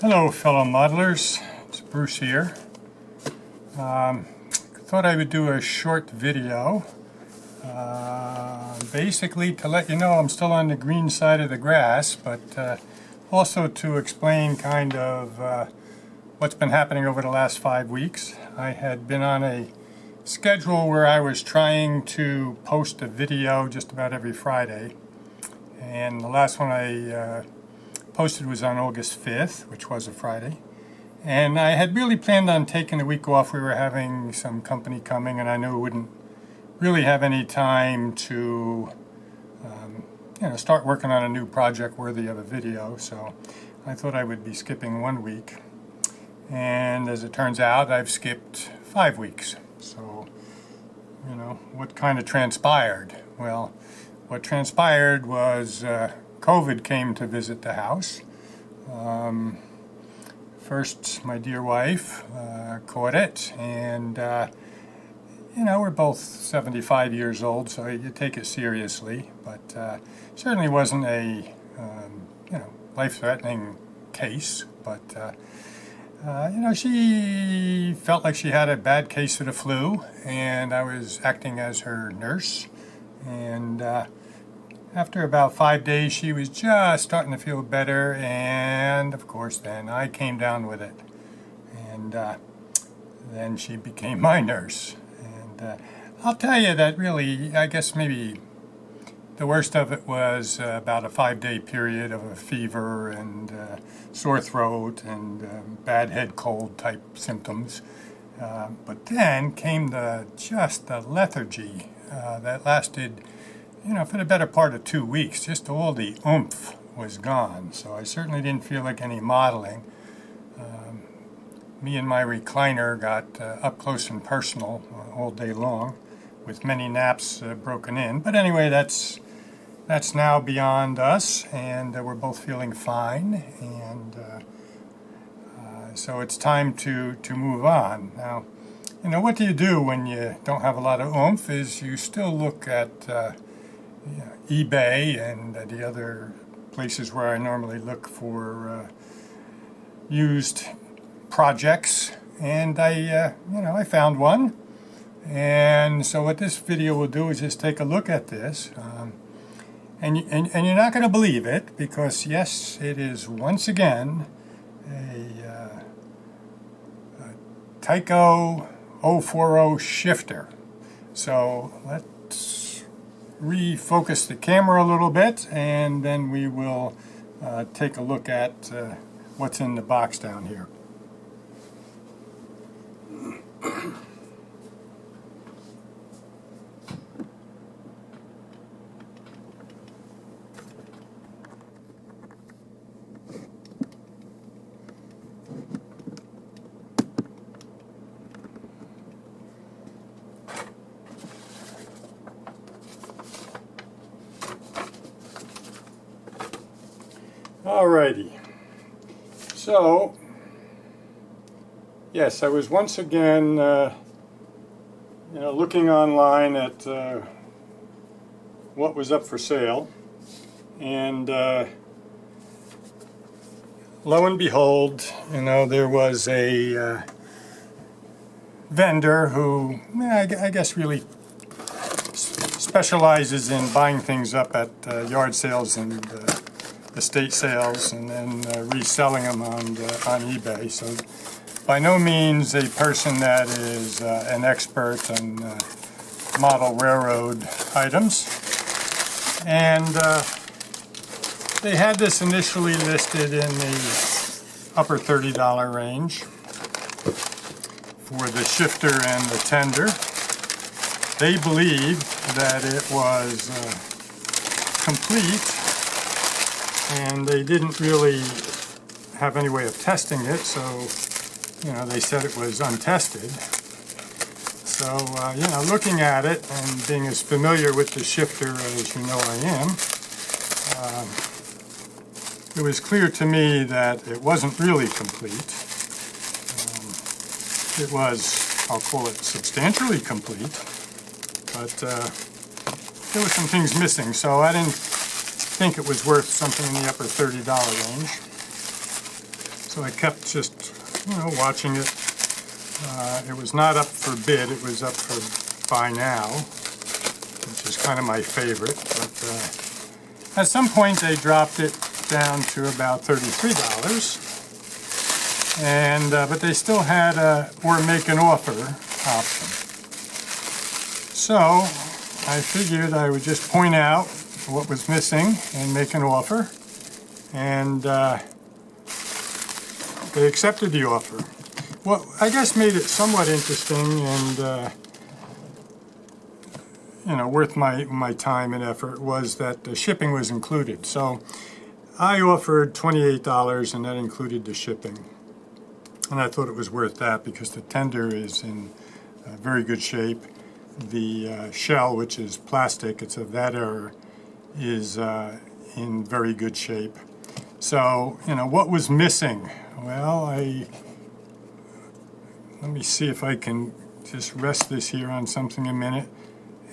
Hello fellow modelers, it's Bruce here. Thought I would do a short video basically to let you know I'm still on the green side of the grass, but also to explain kind of what's been happening over the last 5 weeks. I had been on a schedule where I was trying to post a video just about every Friday, and the last one I posted was on August 5th, which was a Friday. And I had really planned on taking a week off. We were having some company coming, and I knew I wouldn't really have any time to start working on a new project worthy of a video. So I thought I would be skipping 1 week. And as it turns out, I've skipped 5 weeks. So, what kind of transpired? Well, what transpired was COVID came to visit the house. First, my dear wife caught it, and we're both 75 years old, so you take it seriously. But certainly wasn't a life-threatening case. But she felt like she had a bad case of the flu, and I was acting as her nurse. And after about 5 days, she was just starting to feel better, and of course then I came down with it. And then she became my nurse. And I'll tell you that really, I guess maybe the worst of it was about a 5-day period of a fever and sore throat and bad head cold type symptoms. But then came the lethargy that lasted for the better part of 2 weeks. Just all the oomph was gone. So I certainly didn't feel like any modeling. Me and my recliner got up close and personal all day long, with many naps broken in. But anyway, that's now beyond us, and we're both feeling fine. And so it's time to move on. Now, what do you do when you don't have a lot of oomph is you still look at eBay and the other places where I normally look for used projects, and I found one. And so what this video will do is just take a look at this, and you're not going to believe it, because yes, it is once again a Tyco 040 shifter. So let's refocus the camera a little bit, and then we will take a look at what's in the box down here. Alrighty, so yes, I was once again looking online at what was up for sale, and lo and behold, there was a vendor who I guess really specializes in buying things up at yard sales and estate sales, and then reselling them on eBay. So by no means a person that is an expert on model railroad items. And they had this initially listed in the upper $30 range for the shifter and the tender. They believed that it was complete, and they didn't really have any way of testing it, so they said it was untested. So looking at it and being as familiar with the shifter as I am, it was clear to me that it wasn't really complete. It was, I'll call it, substantially complete, but there were some things missing, so I didn't think it was worth something in the upper $30 range. So I kept just, watching it. It was not up for bid, it was up for buy now, which is kind of my favorite. But at some point they dropped it down to about $33. And but they still had a or make an offer option. So I figured I would just point out what was missing and make an offer. And they accepted the offer. What I guess made it somewhat interesting and worth my time and effort was that the shipping was included. So I offered $28 and that included the shipping. And I thought it was worth that because the tender is in very good shape. The shell, which is plastic, it's of that era, is in very good shape. So, what was missing? Well, let me see if I can just rest this here on something a minute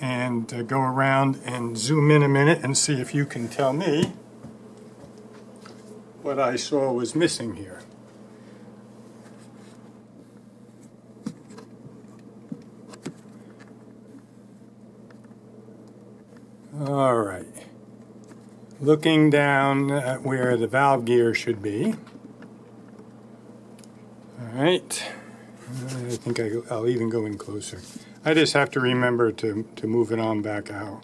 and go around and zoom in a minute and see if you can tell me what I saw was missing here. All right, looking down at where the valve gear should be. All right, I think I'll even go in closer. I just have to remember to move it on back out.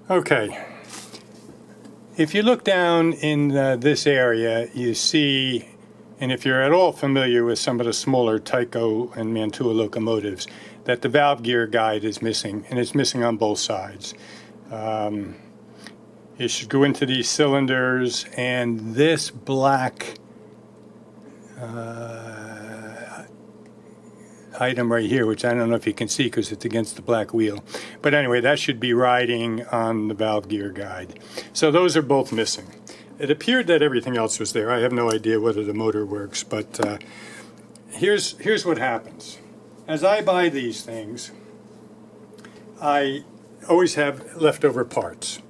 Okay, if you look down in this area, you see, and if you're at all familiar with some of the smaller Tyco and Mantua locomotives, that the valve gear guide is missing, and it's missing on both sides. It should go into these cylinders, and this black item right here, which I don't know if you can see because it's against the black wheel. But anyway, that should be riding on the valve gear guide. So those are both missing. It appeared that everything else was there. I have no idea whether the motor works, but here's what happens. As I buy these things, I always have leftover parts.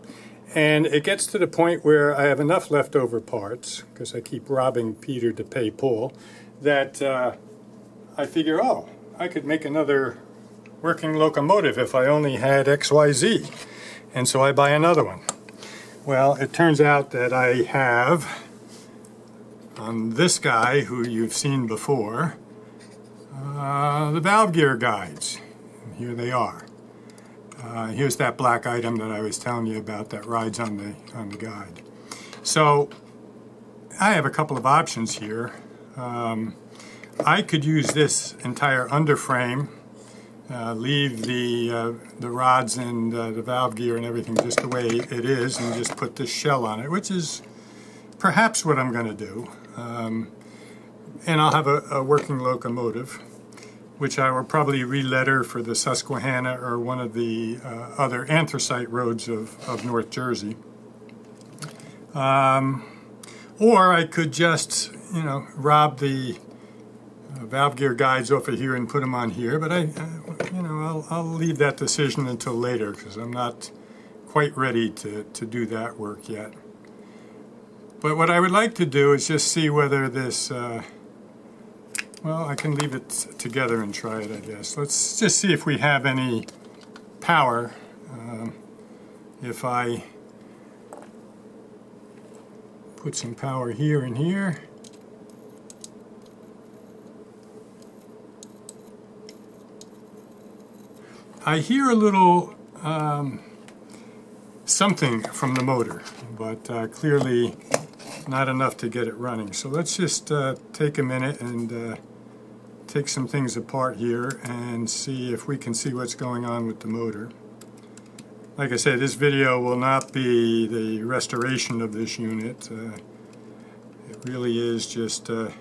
And it gets to the point where I have enough leftover parts, because I keep robbing Peter to pay Paul, that I figure, oh, I could make another working locomotive if I only had XYZ. And so I buy another one. Well, it turns out that I have, on this guy, who you've seen before, the valve gear guides. And here they are. Here's that black item that I was telling you about that rides on the guide. So I have a couple of options here. I could use this entire underframe, leave the rods and the valve gear and everything just the way it is, and just put this shell on it, which is perhaps what I'm going to do. And I'll have a working locomotive, which I will probably re-letter for the Susquehanna or one of the other anthracite roads of North Jersey. Or I could just, rob the valve gear guides off of here and put them on here. But I'll leave that decision until later because I'm not quite ready to do that work yet. But what I would like to do is just see whether this. Well, I can leave it together and try it, I guess. Let's just see if we have any power. If I put some power here and here. I hear a little something from the motor, but clearly not enough to get it running. So let's just take a minute and take some things apart here and see if we can see what's going on with the motor. Like I said, this video will not be the restoration of this unit. It really is just, as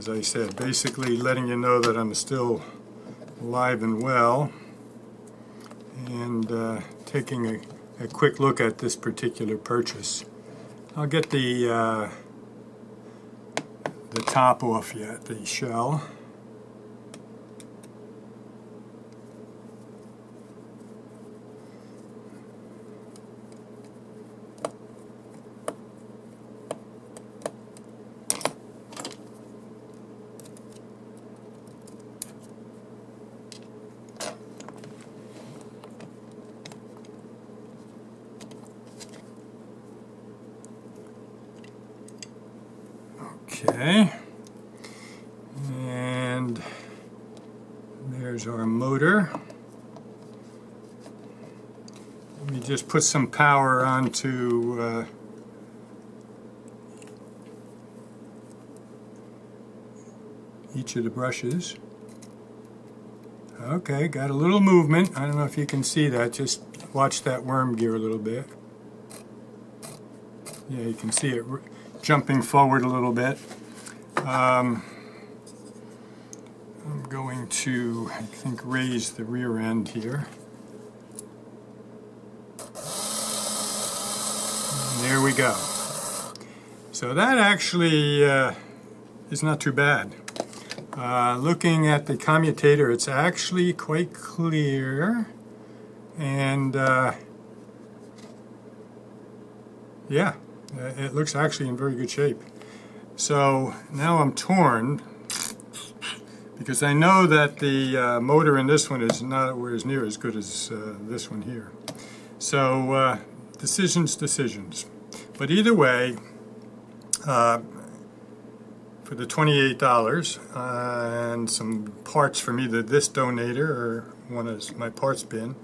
I said, basically letting you know that I'm still alive and well, and taking a quick look at this particular purchase. I'll get the top off yet, the shell. Okay. And there's our motor. Let me just put some power onto each of the brushes. Okay, got a little movement. I don't know if you can see that. Just watch that worm gear a little bit. Yeah, you can see it jumping forward a little bit. I'm going to, I think, raise the rear end here. And there we go. So that actually is not too bad. Looking at the commutator, it's actually quite clear, and yeah, it looks actually in very good shape. So now I'm torn because I know that the motor in this one is not near as good as this one here. So decisions. But either way, for the $28 and some parts from either this donator or one of my parts bin,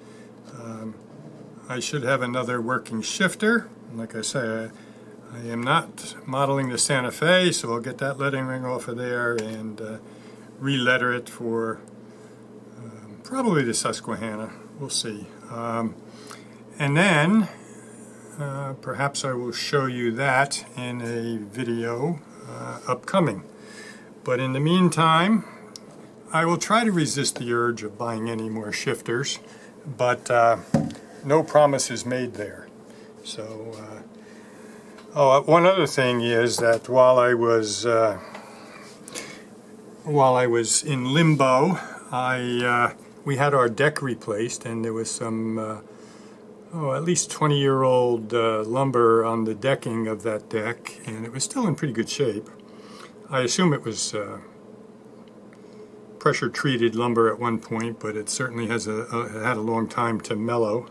I should have another working shifter. Like I say, I am not modeling the Santa Fe, so I'll get that lettering ring off of there and re-letter it for probably the Susquehanna. We'll see. And then perhaps I will show you that in a video upcoming. But in the meantime, I will try to resist the urge of buying any more shifters, but no promise is made there. So, one other thing is that while I was in limbo, we had our deck replaced, and there was some at least 20-year-old lumber on the decking of that deck, and it was still in pretty good shape. I assume it was pressure-treated lumber at one point, but it certainly has had a long time to mellow.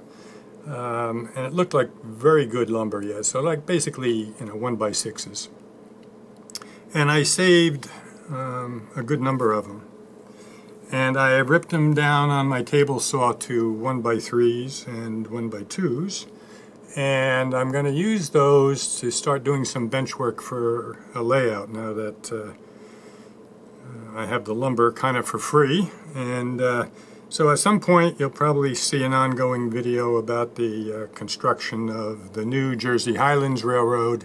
And it looked like very good lumber, yeah. So like basically, 1x6s. And I saved a good number of them. And I ripped them down on my table saw to 1x3s and 1x2s. And I'm going to use those to start doing some bench work for a layout now that I have the lumber kind of for free. And so at some point you'll probably see an ongoing video about the construction of the new Jersey Highlands Railroad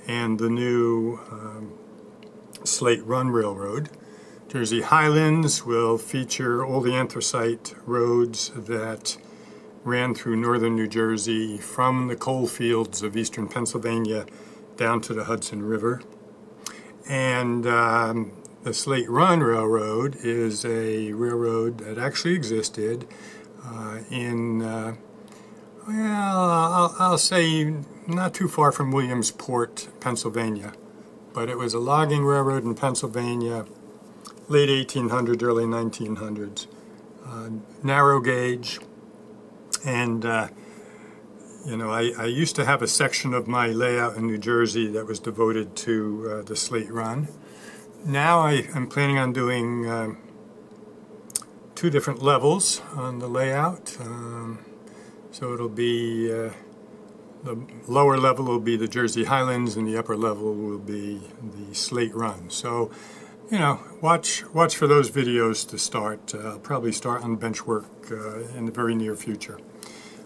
and the new Slate Run Railroad. Jersey Highlands will feature all the anthracite roads that ran through northern New Jersey from the coal fields of eastern Pennsylvania down to the Hudson River. And the Slate Run Railroad is a railroad that actually existed I'll say not too far from Williamsport, Pennsylvania. But it was a logging railroad in Pennsylvania, late 1800s, early 1900s. Narrow gauge. And, I used to have a section of my layout in New Jersey that was devoted to the Slate Run. Now I'm planning on doing 2 different levels on the layout. So it'll be, the lower level will be the Jersey Highlands and the upper level will be the Slate Run. So, watch for those videos to start. I'll probably start on bench work in the very near future.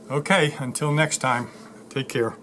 Okay, until next time, take care.